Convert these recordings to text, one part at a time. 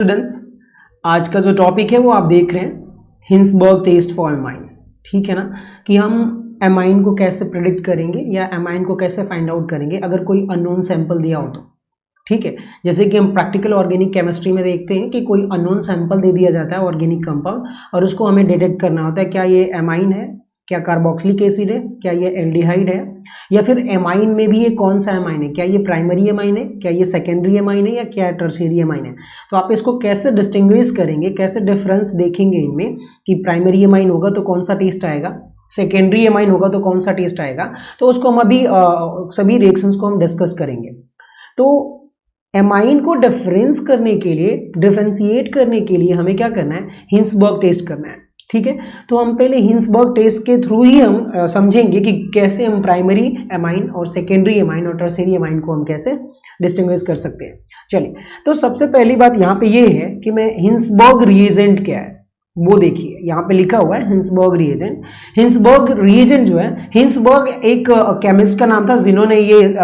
Students, आज का जो टॉपिक है वो आप देख रहे हैं हिंसबर्ग टेस्ट फॉर एमाइन। ठीक है ना, कि हम एमाइन को कैसे प्रेडिक्ट करेंगे या एमाइन को कैसे फाइंड आउट करेंगे अगर कोई अननोन सैंपल दिया हो तो। ठीक है, जैसे कि हम प्रैक्टिकल ऑर्गेनिक केमिस्ट्री में देखते हैं कि कोई अननोन सैंपल दे दिया जाता है ऑर्गेनिक कंपाउंड और उसको हमें डिटेक्ट करना होता है क्या ये एमाइन है, क्या कार्बोक्सिलिक एसिड है, क्या ये एल्डिहाइड है, या फिर एमाइन में भी ये कौन सा एमाइन है, क्या ये प्राइमरी एमाइन है, क्या ये सेकेंडरी एमाइन है, या क्या टर्शियरी एमाइन है। तो आप इसको कैसे डिस्टिंग्विश करेंगे, कैसे डिफरेंस देखेंगे इनमें कि प्राइमरी एमाइन होगा तो कौन सा टेस्ट आएगा, सेकेंडरी एमाइन होगा तो कौन सा टेस्ट आएगा। तो उसको हम अभी सभी रिएक्शंस को हम डिस्कस करेंगे। तो एमाइन को डिफरेंस करने के लिए, डिफरेंशिएट करने के लिए हमें क्या करना है, हिंसबर्ग टेस्ट करना है। ठीक है, तो हम पहले हिंसबर्ग टेस्ट के थ्रू ही हम समझेंगे कि कैसे हम प्राइमरी एमाइन और सेकेंडरी एमाइन और टर्शियरी एमाइन को हम कैसे डिस्टिंग्विश कर सकते हैं। चलिए, तो सबसे पहली बात यहाँ पे ये है कि मैं हिंसबर्ग रिएजेंट क्या है वो देखिए, यहाँ पे लिखा हुआ है हिंसबर्ग रिएजेंट। हिंसबर्ग रिएजेंट जो है, हिंसबर्ग एक केमिस्ट का नाम था जिन्होंने ये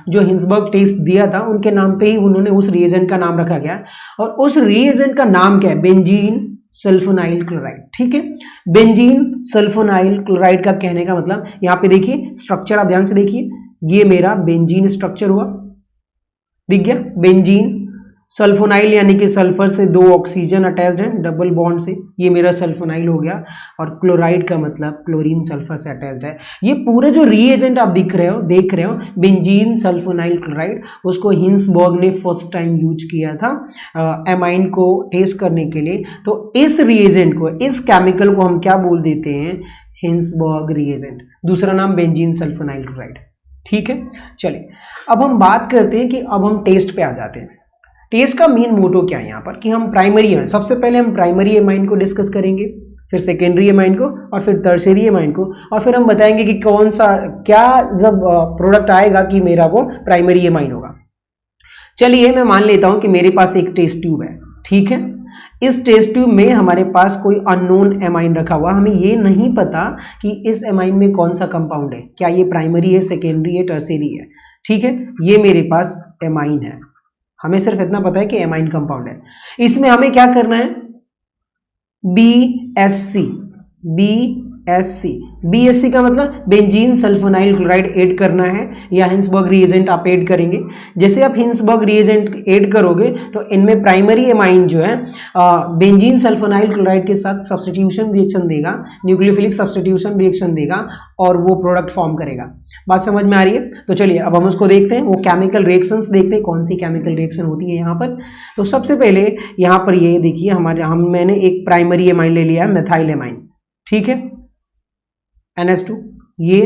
जो हिंसबर्ग टेस्ट दिया था उनके नाम पे ही उन्होंने उस रिएजेंट का नाम रखा गया और उस रिएजेंट का नाम क्या है, बेंजीन सल्फोनाइल क्लोराइड। ठीक है, बेंजीन सल्फोनाइल क्लोराइड का कहने का मतलब, यहाँ पे देखिए स्ट्रक्चर आप ध्यान से देखिए, ये मेरा बेंजीन स्ट्रक्चर हुआ, दिख गया बेंजीन। सल्फोनाइल यानी कि सल्फर से दो ऑक्सीजन अटैच्ड हैं डबल बॉन्ड से, ये मेरा सल्फोनाइल हो गया। और क्लोराइड का मतलब क्लोरीन सल्फर से अटैच्ड है। ये पूरे जो रिएजेंट आप देख रहे हो बेंजीन सल्फोनाइल क्लोराइड, उसको हिंसबर्ग ने फर्स्ट टाइम यूज किया था एमाइन को टेस्ट करने के लिए। तो इस रिएजेंट को, इस केमिकल को हम क्या बोल देते हैं, हिंसबर्ग रिएजेंट। दूसरा नाम बेंजीन सल्फोनाइल क्लोराइड। ठीक है, चलिए अब हम बात करते हैं कि अब हम टेस्ट पे आ जाते हैं। टेस्ट का मेन मोटो क्या है यहाँ पर कि हम प्राइमरी है, सबसे पहले हम प्राइमरी एमाइन को डिस्कस करेंगे, फिर सेकेंडरी एमाइन को, और फिर टर्शियरी एमाइन को, और फिर हम बताएंगे कि कौन सा क्या जब प्रोडक्ट आएगा कि मेरा वो प्राइमरी एमाइन होगा। चलिए मैं मान लेता हूं कि मेरे पास एक टेस्ट ट्यूब है। ठीक है, इस टेस्ट ट्यूब में हमारे पास कोई अननोन एमाइन रखा हुआ, हमें ये नहीं पता कि इस एमाइन में कौन सा कंपाउंड है, क्या ये प्राइमरी है, सेकेंडरी है, टर्शियरी है। ठीक है, ये मेरे पास एमाइन है, हमें सिर्फ इतना पता है कि एमाइन कंपाउंड है। इसमें हमें क्या करना है, BSC का मतलब बेंजीन सल्फोनाइल क्लोराइड ऐड करना है, या हिंसबर्ग रिएजेंट आप ऐड करेंगे। जैसे आप हिंसबर्ग रिएजेंट ऐड करोगे तो इनमें प्राइमरी एमाइन जो है बेंजीन सल्फोनाइल क्लोराइड के साथ सब्स्टिट्यूशन रिएक्शन देगा, न्यूक्लियोफिलिक सब्स्टिट्यूशन रिएक्शन देगा और वो प्रोडक्ट फॉर्म करेगा। बात समझ में आ रही है? तो चलिए अब हम उसको देखते हैं, वो केमिकल रिएक्शंस देखते हैं, कौन सी केमिकल रिएक्शन होती है यहाँ पर। तो सबसे पहले यहाँ पर ये देखिए, मैंने एक प्राइमरी एमाइन ले लिया है, मेथाइल एमाइन। ठीक है, NH2, ये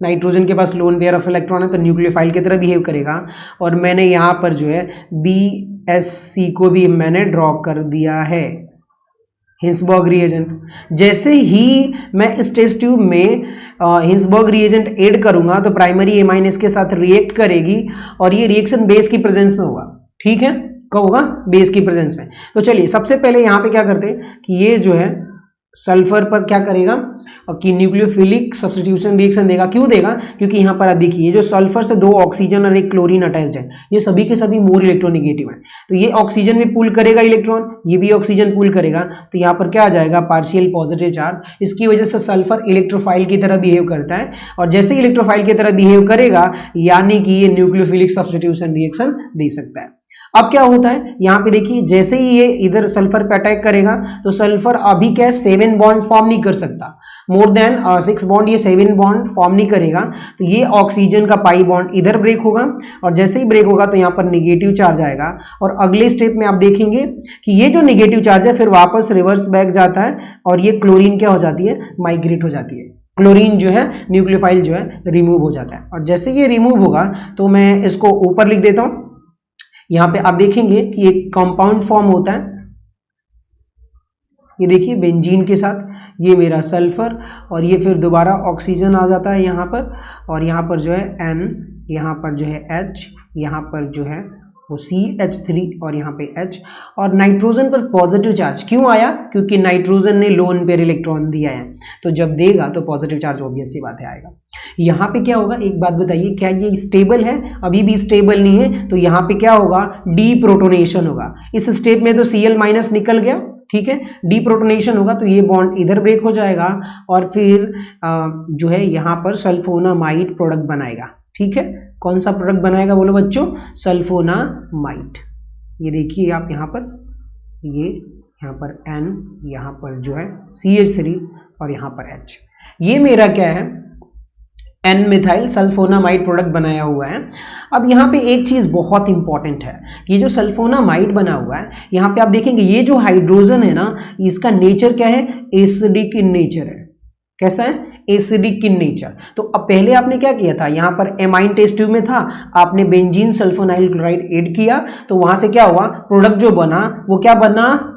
नाइट्रोजन के पास लोन पेयर ऑफ इलेक्ट्रॉन है तो न्यूक्लियोफाइल की तरह बिहेव करेगा। और मैंने यहाँ पर जो है BSC को भी मैंने ड्रॉ कर दिया है, हिंसबर्ग रिएजेंट। जैसे ही मैं इस टेस्ट ट्यूब में हिंसबर्ग रिएजेंट ऐड करूंगा तो प्राइमरी एमाइन इसके साथ रिएक्ट करेगी और ये रिएक्शन बेस की प्रेजेंस में होगा। ठीक है, कब होगा, बेस की प्रेजेंस में। तो चलिए सबसे पहले यहाँ पे क्या करते हैं कि ये जो है सल्फर पर क्या करेगा कि न्यूक्लियोफिलिक सब्स्टिट्यूशन रिएक्शन देगा। क्यों देगा, क्योंकि यहाँ पर आप देखिए जो सल्फर से दो ऑक्सीजन और एक क्लोरीन अटैच्ड है, ये सभी के सभी मोर इलेक्ट्रोनेगेटिव है। तो ये ऑक्सीजन भी पुल करेगा इलेक्ट्रॉन, ये भी ऑक्सीजन पुल करेगा, तो यहाँ पर क्या आ जाएगा, पार्शियल पॉजिटिव चार्ज। इसकी वजह से सल्फर इलेक्ट्रोफाइल की तरह बिहेव करता है, और जैसे इलेक्ट्रोफाइल की तरह बिहेव करेगा यानी कि ये न्यूक्लियोफिलिक सब्स्टिट्यूशन रिएक्शन दे सकता है। अब क्या होता है, यहाँ पे देखिए जैसे ही ये इधर सल्फर पे अटैक करेगा तो सल्फर अभी क्या 7 बॉन्ड फॉर्म नहीं कर सकता, मोर देन 6 बॉन्ड, ये 7 बॉन्ड फॉर्म नहीं करेगा। तो ये ऑक्सीजन का पाई बॉन्ड इधर ब्रेक होगा, और जैसे ही ब्रेक होगा तो यहाँ पर निगेटिव चार्ज आएगा। और अगले स्टेप में आप देखेंगे कि ये जो निगेटिव चार्ज है फिर वापस रिवर्स बैक जाता है और ये क्लोरीन क्या हो जाती है, माइग्रेट हो जाती है। क्लोरीन जो है, न्यूक्लियोफाइल जो है रिमूव हो जाता है। और जैसे ये रिमूव होगा तो मैं इसको ऊपर लिख देता हूं। यहाँ पे आप देखेंगे कि एक कंपाउंड फॉर्म होता है, ये देखिए बेंजीन के साथ ये मेरा सल्फर, और ये फिर दोबारा ऑक्सीजन आ जाता है यहाँ पर, और यहाँ पर जो है N, यहाँ पर जो है H, यहाँ पर जो है वो CH3 और यहाँ पे H, और नाइट्रोजन पर पॉजिटिव चार्ज क्यों आया, क्योंकि नाइट्रोजन ने लोन पेयर इलेक्ट्रॉन दिया है, तो जब देगा तो पॉजिटिव चार्ज ऑब्वियस सी बात है आएगा। यहाँ पे क्या होगा, एक बात बताइए, क्या ये स्टेबल है? अभी भी स्टेबल नहीं है, तो यहाँ पे क्या होगा, डीप्रोटोनेशन होगा। इस स्टेप में तो Cl- निकल गया, ठीक है, डीप्रोटोनेशन होगा तो ये बॉन्ड इधर ब्रेक हो जाएगा और फिर जो है यहाँ पर सल्फोनामाइड प्रोडक्ट बनाएगा, ठीक है। कौन सा प्रोडक्ट बनाएगा बोलो बच्चों, सल्फोनामाइड। ये देखिए आप यहाँ पर, ये यहाँ पर N, यहाँ पर जो है CH3 और यहाँ पर H, ये मेरा क्या है, N मिथाइल सल्फोनामाइड प्रोडक्ट बनाया हुआ है। अब यहाँ पे एक चीज बहुत इंपॉर्टेंट है, ये जो सल्फोनामाइड बना हुआ है, यहाँ पे आप देखेंगे ये जो हाइड्रोजन है ना, इसका नेचर क्या है, एसिडिक इन नेचर है। कैसा है, एसिडिक इन नेचर। तो अब पहले आपने क्या किया था, यहाँ पर एमाइन टेस्ट ट्यूब में था, आपने बेंजीन सल्फोनाइल क्लोराइड ऐड किया, तो वहां से क्या हुआ, प्रोडक्ट जो बना वो क्या बना,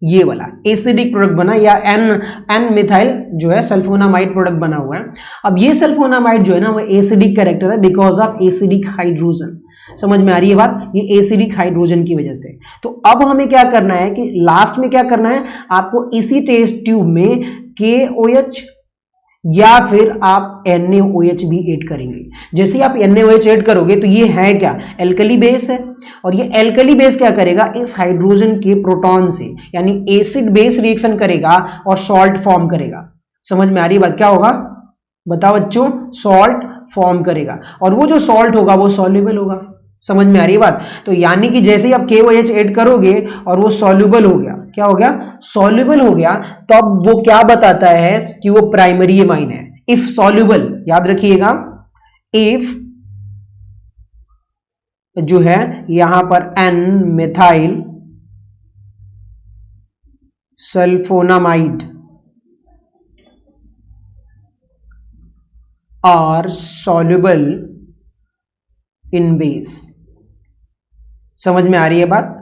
ये वाला एसिडिक प्रोडक्ट बना, या एन मिथाइल जो है सल्फोनामाइड प्रोडक्ट बना हुआ है। अब ये सल्फोनामाइड जो है ना वो एसिडिक कैरेक्टर है बिकॉज ऑफ एसिडिक हाइड्रोजन। समझ में आ रही है बात, ये एसिडिक हाइड्रोजन की वजह से। तो अब हमें क्या करना है कि लास्ट में क्या करना है, आपको इसी टेस्ट ट्यूब में KOH या फिर आप NaOH भी ऐड करेंगे। जैसे ही आप NaOH ऐड करोगे तो ये है क्या, एल्कली बेस है, और ये एल्कली बेस क्या करेगा, इस हाइड्रोजन के प्रोटॉन से यानी एसिड बेस रिएक्शन करेगा और सॉल्ट फॉर्म करेगा। समझ में आ रही बात, क्या होगा बताओ बच्चों, सॉल्ट फॉर्म करेगा, और वो जो सॉल्ट होगा वो सॉल्युबल होगा। समझ में आ रही बात, तो यानी कि जैसे ही आप KOH ऐड करोगे और वो सॉल्युबल हो गया, क्या हो गया, सॉल्युबल हो गया, तब वो क्या बताता है कि वो प्राइमरी एमाइन है। इफ सॉल्युबल, याद रखिएगा, इफ जो है यहां पर N methyl sulphonamide are soluble in base. समझ में आ रही है बात,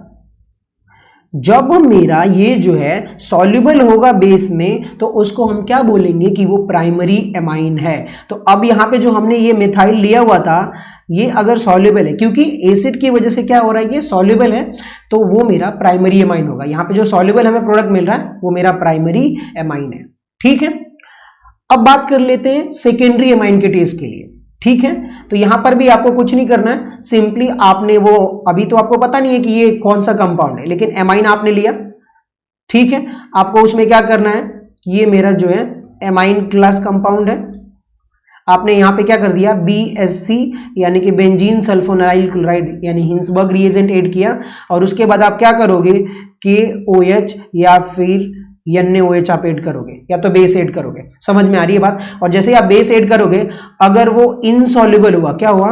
जब मेरा ये जो है सॉल्युबल होगा बेस में तो उसको हम क्या बोलेंगे कि वो प्राइमरी एमाइन है। तो अब यहाँ पे जो हमने ये मिथाइल लिया हुआ था ये अगर सॉल्युबल है, क्योंकि एसिड की वजह से क्या हो रहा है, ये सॉल्युबल है, तो वो मेरा प्राइमरी एमाइन होगा। यहाँ पे जो सॉल्युबल हमें प्रोडक्ट मिल रहा है वो मेरा प्राइमरी एमाइन है, ठीक है। अब बात कर लेते हैं सेकेंडरी एमाइन के टेस्ट के लिए, ठीक है। तो यहां पर भी आपको कुछ नहीं करना है, सिंपली आपने वो, अभी तो आपको पता नहीं है कि ये कौन सा कंपाउंड है, लेकिन एमाइन आपने लिया, ठीक है। आपको उसमें क्या करना है, ये मेरा जो है एमाइन क्लास कंपाउंड है, आपने यहां पे क्या कर दिया, BSC यानी कि बेंजीन सल्फोनाइल क्लोराइड यानी हिंसबर्ग रिएजेंट ऐड किया, और उसके बाद आप क्या करोगे, KOH या फिर NaOH आप ऐड करोगे, या तो बेस ऐड करोगे। समझ में आ रही है बात, और जैसे ही आप बेस ऐड करोगे अगर वो इनसॉल्युबल हुआ, क्या हुआ,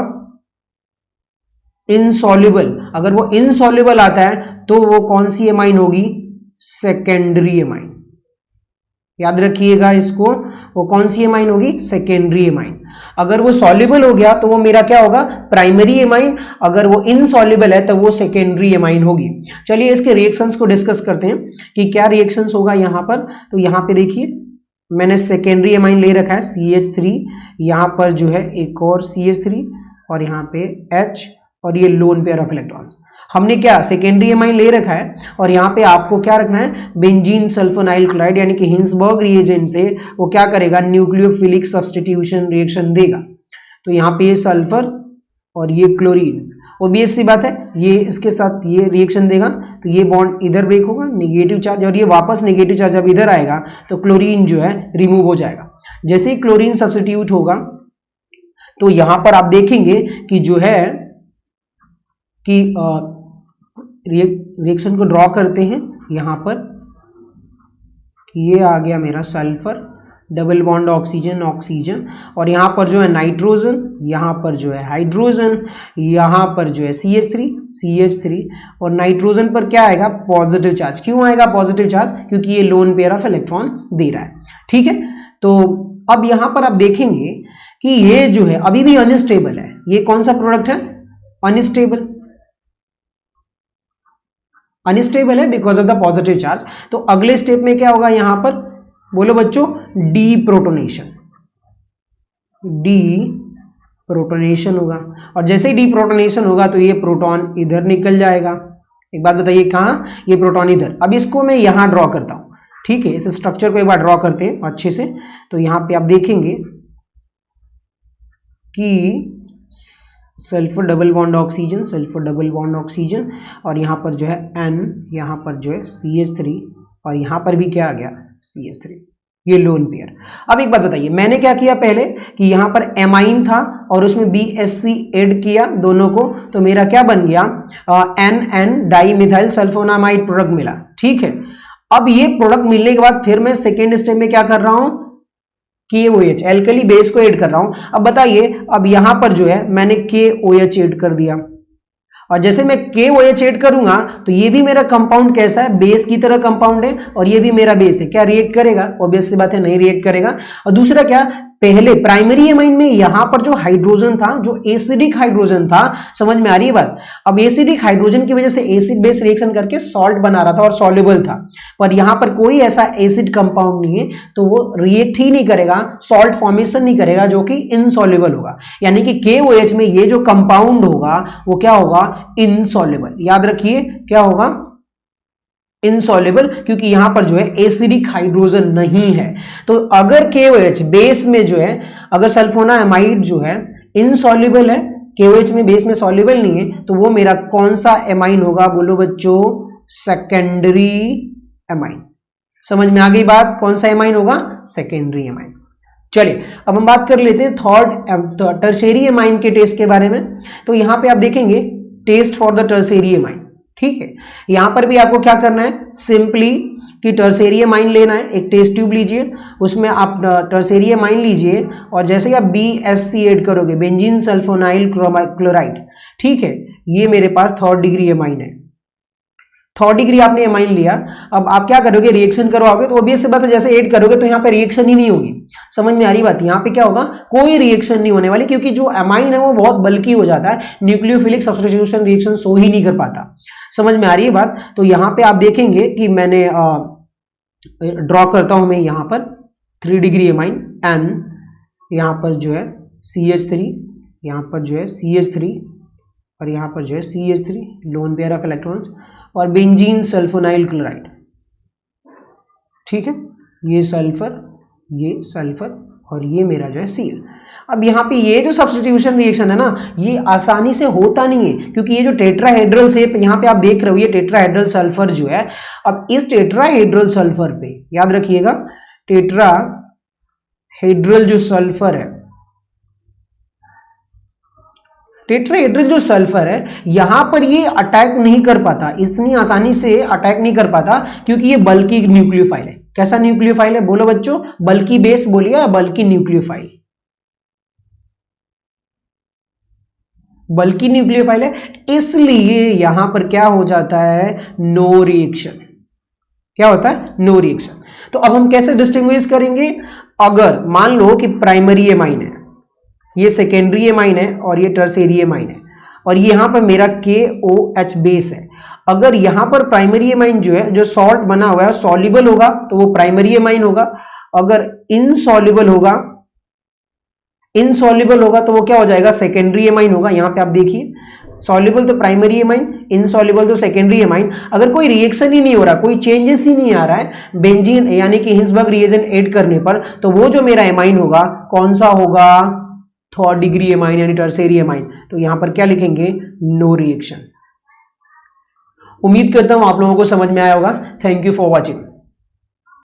इनसॉल्युबल, अगर वो इनसॉल्युबल आता है तो वो कौन सी एमाइन होगी, सेकेंडरी एमाइन। याद रखिएगा इसको, वो कौन सी एमाइन होगी, सेकेंडरी एमाइन। अगर वो सॉल्युबल हो गया तो वो मेरा क्या होगा, प्राइमरी एमाइन, अगर वो इनसॉल्युबल है तो वो सेकेंडरी एमाइन होगी। चलिए इसके रिएक्शंस को डिस्कस करते हैं कि क्या रिएक्शंस होगा यहां पर। तो यहां पे देखिए मैंने सेकेंडरी एमाइन ले रखा है CH3, यहां पर जो है एक और CH3 और यहाँ पे H, और ये लोन पेयर ऑफ इलेक्ट्रॉन्स। हमने क्या सेकेंडरी एमाइन ले रखा है, और यहाँ पे आपको क्या रखना है, बेंजीन सल्फोनाइल क्लोराइड यानी कि हिंसबर्ग रिएजेंट से वो क्या करेगा, न्यूक्लियोफिलिक सब्स्टिट्यूशन रिएक्शन देगा। तो यहाँ पे ये सल्फर और ये क्लोरीन, ऑब्वियस सी बात है ये इसके साथ ये रिएक्शन देगा, तो ये बॉन्ड इधर ब्रेक होगा, नेगेटिव चार्ज, और ये वापस नेगेटिव चार्ज जब इधर आएगा तो क्लोरीन जो है रिमूव हो जाएगा। जैसे ही क्लोरीन सब्स्टिट्यूट होगा तो यहां पर आप देखेंगे कि जो है कि रिएक्शन को ड्रॉ करते हैं, यहां पर ये आ गया मेरा sulphur, double bond oxygen oxygen, और यहां पर जो है नाइट्रोजन, यहां पर जो है हाइड्रोजन, यहां पर जो है CH3 और नाइट्रोजन पर क्या आएगा, पॉजिटिव चार्ज। क्यों आएगा पॉजिटिव चार्ज, क्योंकि ये लोन पेयर ऑफ इलेक्ट्रॉन दे रहा है, ठीक है। तो अब यहां पर आप देखेंगे कि ये जो है अभी भी अनस्टेबल है। ये कौन सा प्रोडक्ट है, अनस्टेबल, अनस्टेबल है because of the positive charge. तो अगले स्टेप में क्या होगा यहां पर, बोलो बच्चों, डीप्रोटोनेशन, प्रोटोनेशन होगा, और जैसे ही डीप्रोटोनेशन होगा तो ये प्रोटॉन इधर निकल जाएगा। एक बात बताइए, कहाँ, ये प्रोटॉन इधर। अब इसको मैं यहाँ ड्रॉ करता हूँ, ठीक है, इस स्ट्रक्चर को एक बार ड्रॉ करते हैं अच्छे से। तो यहाँ पे आप देखेंगे कि sulphur double bond oxygen, sulphur double bond oxygen, और यहाँ पर जो है N, यहाँ पर जो है CH3, और यहाँ पर भी क्या आ गया, CH3, ये लोन पेयर। अब एक बात बताइए, मैंने क्या किया पहले कि यहाँ पर एमाइन था और उसमें BSC ऐड किया दोनों को, तो मेरा क्या बन गया, NN dimethyl sulphonamide product मिला, ठीक है। अब ये प्रोडक्ट मिलने के बाद फिर मैं सेकेंड स्टेप में क्या कर रहा हूं, KOH एल्कली बेस को ऐड कर रहा हूं। अब बताइए, अब यहां पर जो है मैंने KOH ऐड कर दिया, और जैसे मैं KOH ऐड करूंगा तो ये भी मेरा कंपाउंड कैसा है, बेस की तरह कंपाउंड है, और ये भी मेरा बेस है, क्या रिएक्ट करेगा, ऑब्वियस सी बात है नहीं रिएक्ट करेगा। और दूसरा क्या, पहले प्राइमरी एमाइन में यहां पर जो हाइड्रोजन था, जो एसिडिक हाइड्रोजन था, समझ में आ रही है बात। अब एसिडिक हाइड्रोजन की वजह से एसिड बेस रिएक्शन करके सॉल्ट बना रहा था और सॉल्युबल था, पर यहां पर कोई ऐसा एसिड कंपाउंड नहीं है, तो वो रिएक्ट ही नहीं करेगा, सॉल्ट फॉर्मेशन नहीं करेगा, जो कि इनसॉल्युबल होगा। यानी कि KOH में ये जो कंपाउंड होगा वो क्या होगा, इनसॉल्युबल। याद रखिए क्या होगा, इनसॉल्युबल, क्योंकि यहां पर जो है एसिडिक हाइड्रोजन नहीं है। तो अगर KOH बेस में जो है, अगर सल्फोनामाइड जो है इनसॉल्युबल है, KOH में बेस में सॉल्युबल नहीं है, तो वो मेरा कौन सा एमाइन होगा, बोलो बच्चों, सेकेंडरी एमाइन। समझ में आ गई बात, कौन सा एमाइन होगा, सेकेंडरी एमाइन। चलिए अब हम बात कर लेते हैं थर्ड टर्शियरी एमाइन के टेस्ट के बारे में। तो यहां पे आप देखेंगे test for the tertiary amine, ठीक है। यहां पर भी आपको क्या करना है, सिंपली कि टर्शियरी एमाइन लेना है, एक टेस्ट ट्यूब लीजिए, उसमें आप टर्शियरी एमाइन लीजिए, और जैसे ही आप BSC ऐड करोगे, बेंजीन सल्फोनाइल क्लोराइड, ठीक है, ये मेरे पास थर्ड डिग्री एमाइन है। थर्ड डिग्री आपने एमाइन लिया, अब आप क्या करोगे, रिएक्शन करवाओगे, तो ऑब्वियस सी बात है जैसे ऐड करोगे तो यहाँ पे रिएक्शन ही नहीं होगी। समझ में आ रही बात, यहाँ पे क्या होगा, कोई रिएक्शन नहीं होने वाली, क्योंकि जो एमाइन है वो बहुत बल्की हो जाता है, न्यूक्लियोफिलिक सब्स्टिट्यूशन रिएक्शन सो ही नहीं कर पाता। समझ में आ रही है बात। तो यहाँ पे आप देखेंगे कि मैंने ड्रॉ करता हूं मैं यहाँ पर 3 डिग्री एमाइन N, यहाँ पर जो है CH3, यहाँ पर जो है CH3, और यहाँ पर जो है CH3 lone pair of electrons, और बेंजीन सल्फोनाइल क्लोराइड, ठीक है, ये सल्फर और ये मेरा जो है Cl। अब यहाँ पे ये जो सब्स्टिट्यूशन रिएक्शन है ना, ये आसानी से होता नहीं है, क्योंकि ये जो टेट्राहेड्रल शेप यहाँ पे आप देख रहे हो, ये टेट्राहेड्रल सल्फर जो है, अब इस टेट्राहेड्रल सल्फर पे याद रखिएगा, टेट्राहेड्रल जो सल्फर है, टेट्राहेड्रल जो सल्फर है, यहां पर ये अटैक नहीं कर पाता, इतनी आसानी से अटैक नहीं कर पाता, क्योंकि ये बल्की न्यूक्लियोफाइल है। कैसा न्यूक्लियोफाइल है, बोलो बच्चों, बल्की बेस बोलिए या बल्की न्यूक्लियोफाइल, बल्की न्यूक्लियोफाइल है, इसलिए यहां पर क्या हो जाता है, नो रिएक्शन। क्या होता है, नो रिएक्शन। तो अब हम कैसे डिस्टिंग्विश करेंगे, अगर मान लो कि प्राइमरी एमाइन है, ये सेकेंडरी एमाइन है, और ये टर्शियरी एमाइन है, और यहां पर मेरा KOH बेस है, अगर यहां पर प्राइमरी एमाइन जो है, जो सॉल्ट बना हुआ है, सॉल्युबल होगा तो वो प्राइमरी एमाइन होगा, अगर इनसॉल्युबल होगा तो वो क्या हो जाएगा, सेकेंडरी एमाइन होगा। यहां पे आप देखिए, सॉल्युबल तो प्राइमरी एमाइन, इनसॉल्युबल तो सेकेंडरी एमाइन। अगर कोई रिएक्शन ही नहीं हो रहा, कोई चेंजेस ही नहीं आ रहा है बेंजीन यानी कि हिंसबर्ग रिएजेंट ऐड करने पर, तो वो जो मेरा एमाइन होगा कौन सा होगा, थर्ड डिग्री एमाइन यानी टर्शियरी एमाइन। तो यहां पर क्या लिखेंगे, नो रिएक्शन। उम्मीद करता हूं आप लोगों को समझ में आया होगा। Thank you for watching.